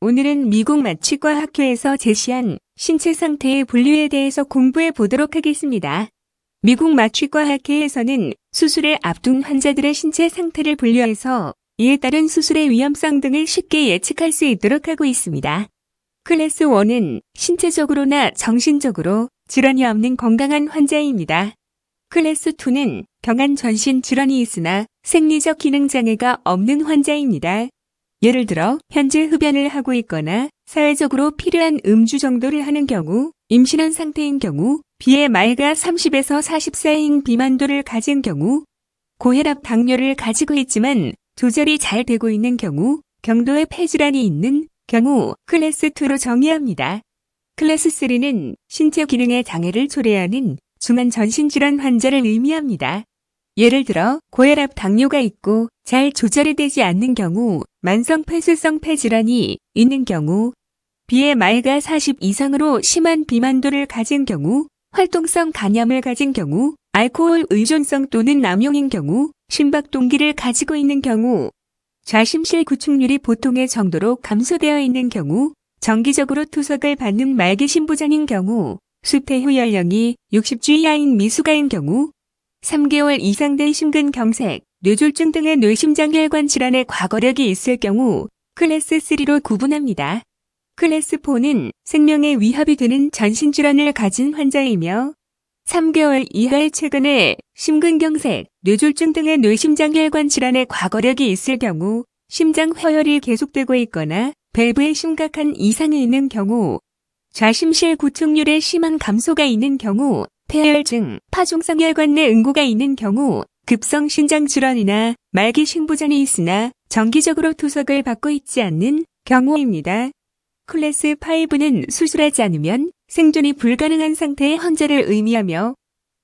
오늘은 미국 마취과 학회에서 제시한 신체 상태의 분류에 대해서 공부해 보도록 하겠습니다. 미국 마취과 학회에서는 수술을 앞둔 환자들의 신체 상태를 분류해서 이에 따른 수술의 위험성 등을 쉽게 예측할 수 있도록 하고 있습니다. 클래스 1은 신체적으로나 정신적으로 질환이 없는 건강한 환자입니다. 클래스 2는 경한 전신 질환이 있으나 생리적 기능 장애가 없는 환자입니다. 예를 들어 현재 흡연을 하고 있거나 사회적으로 필요한 음주 정도를 하는 경우, 임신한 상태인 경우, BMI가 30에서 44인 비만도를 가진 경우, 고혈압 당뇨를 가지고 있지만 조절이 잘 되고 있는 경우, 경도의 폐질환이 있는 경우 클래스 2로 정의합니다. 클래스 3는 신체 기능의 장애를 초래하는 중한 전신질환 환자를 의미합니다. 예를 들어 고혈압 당뇨가 있고 잘 조절이 되지 않는 경우, 만성 폐쇄성 폐질환이 있는 경우, BMI가 40 이상으로 심한 비만도를 가진 경우, 활동성 간염을 가진 경우, 알코올 의존성 또는 남용인 경우, 심박 동기를 가지고 있는 경우, 좌심실 구축률이 보통의 정도로 감소되어 있는 경우, 정기적으로 투석을 받는 말기 신부전인 경우, 수태후 연령이 60주 이하인 미숙아인 경우, 3개월 이상 된 심근경색, 뇌졸중 등의 뇌심장혈관 질환의 과거력이 있을 경우 클래스 3로 구분합니다. 클래스 4는 생명에 위협이 되는 전신질환을 가진 환자이며 3개월 이하의 최근에 심근경색, 뇌졸중 등의 뇌심장혈관 질환의 과거력이 있을 경우, 심장 허혈이 계속되고 있거나 밸브에 심각한 이상이 있는 경우, 좌심실 구축률에 심한 감소가 있는 경우, 폐혈증, 파종성 혈관 내 응고가 있는 경우, 급성 신장 질환이나 말기 신부전이 있으나 정기적으로 투석을 받고 있지 않는 경우입니다. 클래스 5는 수술하지 않으면 생존이 불가능한 상태의 환자를 의미하며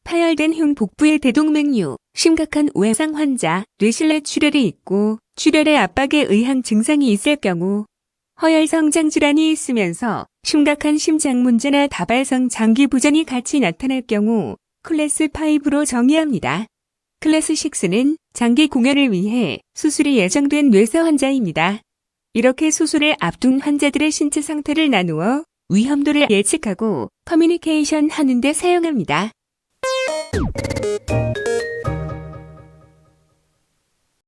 파열된 흉 복부의 대동맥류, 심각한 외상 환자, 뇌실내 출혈이 있고 출혈의 압박에 의한 증상이 있을 경우, 허혈성장 질환이 있으면서 심각한 심장 문제나 다발성 장기 부전이 같이 나타날 경우 클래스 5로 정의합니다. 클래스 6는 장기 공여를 위해 수술이 예정된 뇌사 환자입니다. 이렇게 수술을 앞둔 환자들의 신체 상태를 나누어 위험도를 예측하고 커뮤니케이션 하는 데 사용합니다.